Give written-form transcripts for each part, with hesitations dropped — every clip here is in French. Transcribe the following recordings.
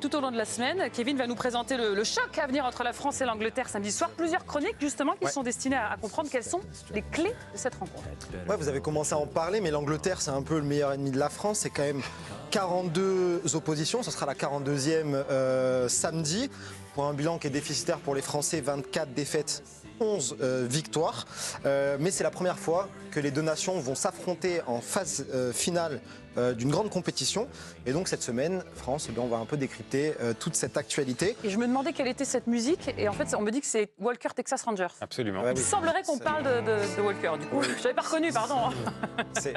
tout au long de la semaine. Kevin va nous présenter le choc à venir entre la France et l'Angleterre samedi soir. Plusieurs chroniques justement qui sont destinées à comprendre quelles sont les clés de cette rencontre. Ouais, vous avez commencé à en parler, mais l'Angleterre, c'est un peu le meilleur ennemi de la France. C'est quand même 42 oppositions. Ce sera la 42e samedi. Pour un bilan qui est déficitaire pour les Français, 24 défaites, 11 victoires. Mais c'est la première fois que les deux nations vont s'affronter en phase finale d'une grande compétition. Et donc cette semaine, France, on va un peu décrypter toute cette actualité. Et je me demandais quelle était cette musique. Et en fait, on me dit que c'est Walker Texas Rangers. Absolument. Il semblerait qu'on parle de Walker. Du coup, je n'avais pas reconnu, pardon. C'est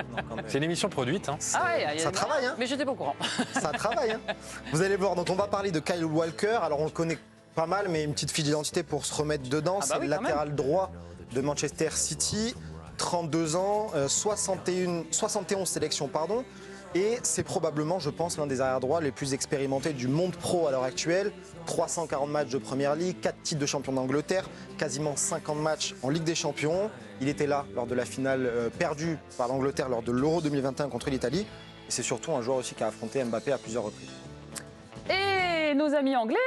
une émission produite. Hein. Ah ouais, ça travaille, hein. Mais j'étais pas au courant. Ça travaille, hein. Vous allez voir, donc on va parler de Kyle Walker. Alors on le connaît pas mal, mais une petite fiche d'identité pour se remettre dedans. C'est le latéral droit de Manchester City, 32 ans, 71 sélections, pardon. Et c'est probablement, je pense, l'un des arrière-droits les plus expérimentés du monde pro à l'heure actuelle. 340 matchs de Première Ligue, 4 titres de champion d'Angleterre, quasiment 50 matchs en Ligue des Champions. Il était là lors de la finale perdue par l'Angleterre lors de l'Euro 2021 contre l'Italie. Et c'est surtout un joueur aussi qui a affronté Mbappé à plusieurs reprises. Et nos amis anglais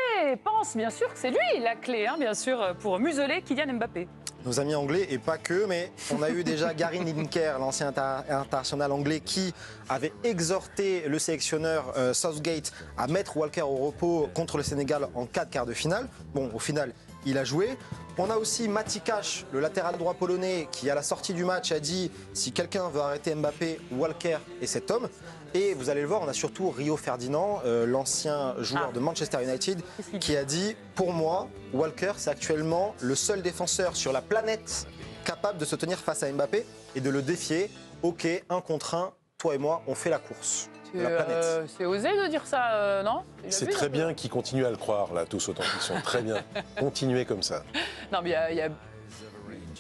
pensent bien sûr que c'est lui la clé, hein, bien sûr, pour museler Kylian Mbappé. Nos amis anglais, et pas que, mais on a eu déjà Gary Lineker, l'ancien international anglais, qui avait exhorté le sélectionneur Southgate à mettre Walker au repos contre le Sénégal en cas de quart de finale. Bon, au final, il a joué. On a aussi Mati Cash, le latéral droit polonais, qui à la sortie du match a dit « Si quelqu'un veut arrêter Mbappé, Walker est cet homme ». Et vous allez le voir, on a surtout Rio Ferdinand, l'ancien joueur de Manchester United, qui a dit « Pour moi, Walker, c'est actuellement le seul défenseur sur la planète capable de se tenir face à Mbappé et de le défier. Ok, 1 contre 1, toi et moi, on fait la course. » C'est osé de dire ça, non? C'est très bien qu'ils continuent à le croire, là, tous autant qu'ils sont. Très bien. Continuez comme ça. Non, mais il y a...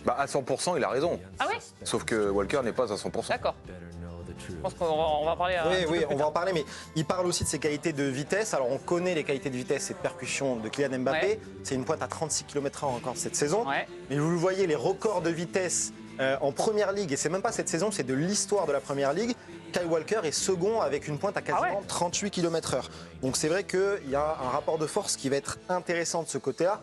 Bah, à 100%, il a raison. Ah oui? Sauf que Walker n'est pas à 100%. D'accord. Je pense qu'on va en parler. Oui, on va en parler, mais il parle aussi de ses qualités de vitesse. Alors, on connaît les qualités de vitesse et de percussion de Kylian Mbappé. Ouais. C'est une pointe à 36 km/h encore cette saison. Ouais. Mais vous le voyez, les records de vitesse en Première Ligue, et c'est même pas cette saison, c'est de l'histoire de la Première Ligue. Kyle Walker est second avec une pointe à quasiment 38 km/h. Donc c'est vrai qu'il y a un rapport de force qui va être intéressant de ce côté-là.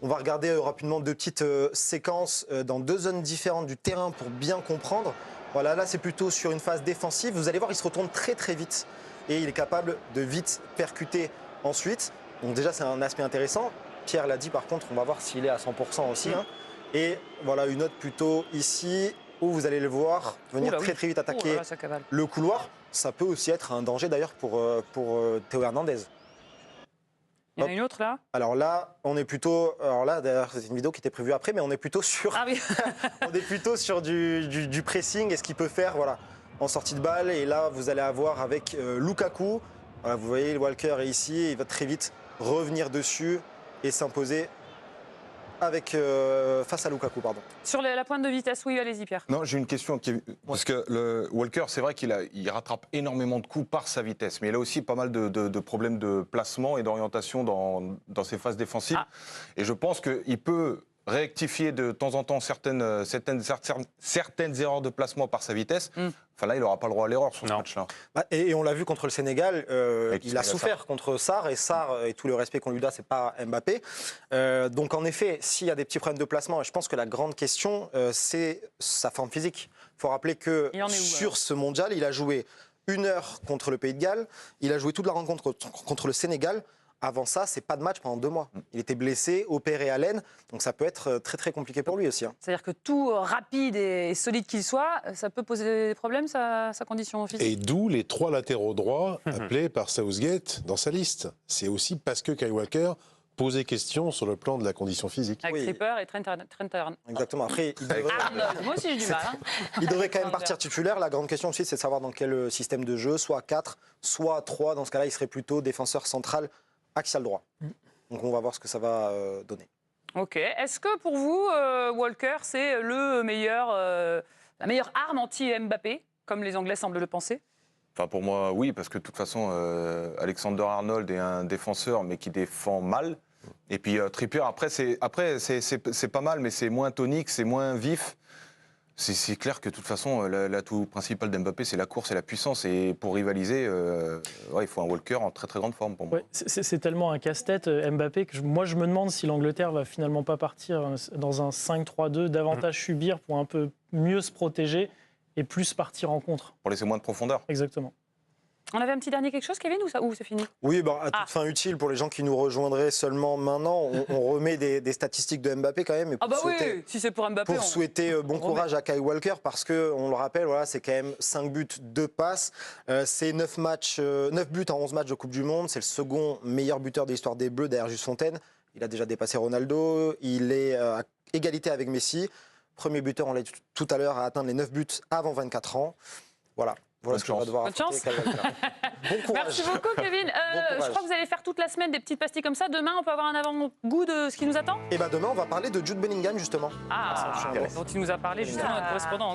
On va regarder rapidement 2 petites séquences dans 2 zones différentes du terrain pour bien comprendre. Voilà, là c'est plutôt sur une phase défensive. Vous allez voir, il se retourne très très vite et il est capable de vite percuter ensuite. Donc déjà c'est un aspect intéressant. Pierre l'a dit, par contre, on va voir s'il est à 100% aussi. Hein. Et voilà une note plutôt ici où vous allez le voir venir très très vite attaquer le couloir. Ça peut aussi être un danger d'ailleurs pour Théo Hernandez. Il y en a une autre là? Alors là, on est plutôt. Alors là, d'ailleurs, c'est une vidéo qui était prévue après, mais on est plutôt sur. Ah oui. On est plutôt sur du pressing et ce qu'il peut faire, voilà, en sortie de balle. Et là, vous allez avoir avec Lukaku. Voilà, vous voyez, Walker est ici, il va très vite revenir dessus et s'imposer avec face à Lukaku, pardon. Sur la pointe de vitesse, oui, allez-y Pierre. Non, j'ai une question. Parce que le Walker, c'est vrai qu'il rattrape énormément de coups par sa vitesse, mais il a aussi pas mal de problèmes de placement et d'orientation dans ses phases défensives. Ah. Et je pense qu'il peut rectifier de temps en temps certaines erreurs de placement par sa vitesse. Enfin là, il n'aura pas le droit à l'erreur sur ce match-là. Et on l'a vu contre le Sénégal, il a souffert contre Sarr, et Sarr, et tout le respect qu'on lui doit, c'est pas Mbappé. Donc en effet, s'il y a des petits problèmes de placement, je pense que la grande question, c'est sa forme physique. Il faut rappeler que sur ce mondial, il a joué 1 heure contre le Pays de Galles, il a joué toute la rencontre contre le Sénégal. Avant ça, c'est pas de match pendant 2 mois. Il était blessé, opéré à l'aine, donc ça peut être très très compliqué pour lui aussi. Hein. C'est-à-dire que tout rapide et solide qu'il soit, ça peut poser des problèmes, sa condition physique. Et d'où les 3 latéraux droits appelés par Southgate dans sa liste. C'est aussi parce que Kyle Walker posait question sur le plan de la condition physique. Avec Tripper et Trent Arnold. Exactement. Après, il devrait... Moi aussi j'ai du mal. Hein. Il devrait quand même partir titulaire. La grande question aussi, c'est de savoir dans quel système de jeu, soit 4, soit 3. Dans ce cas-là, il serait plutôt défenseur central axial droit. Donc on va voir ce que ça va donner. Ok. Est-ce que pour vous, Walker, c'est la meilleure arme anti-Mbappé, comme les Anglais semblent le penser? Enfin pour moi, oui, parce que de toute façon, Alexander Arnold est un défenseur, mais qui défend mal. Et puis Trippier, après c'est pas mal, mais c'est moins tonique, c'est moins vif. C'est clair que de toute façon, l'atout principal d'Mbappé, c'est la course et la puissance. Et pour rivaliser, il faut un Walker en très très grande forme pour moi. Ouais, c'est tellement un casse-tête, Mbappé, que moi je me demande si l'Angleterre va finalement pas partir dans un 5-3-2, davantage subir pour un peu mieux se protéger et plus partir en contre. Pour laisser moins de profondeur. Exactement. On avait un petit dernier quelque chose, Kevin, ou c'est fini? Oui, à toute fin utile, pour les gens qui nous rejoindraient seulement maintenant, on remet des statistiques de Mbappé quand même. Et oui, si c'est pour Mbappé. Pour souhaiter bon courage à Kyle Walker, parce qu'on le rappelle, voilà, c'est quand même 5 buts, 2 passes. C'est 9 buts en 11 matchs de Coupe du Monde. C'est le second meilleur buteur de l'histoire des Bleus derrière Juste Fontaine. Il a déjà dépassé Ronaldo. Il est à égalité avec Messi. Premier buteur, on l'a dit tout à l'heure, à atteindre les 9 buts avant 24 ans. Voilà ce que va devoir affronter Kyle Walker. Bon courage. Merci beaucoup, Kevin. Je crois que vous allez faire toute la semaine des petites pastilles comme ça. Demain, on peut avoir un avant-goût de ce qui nous attend? Et demain, on va parler de Jude Bellingham, justement. Dont il nous a parlé justement notre correspondant.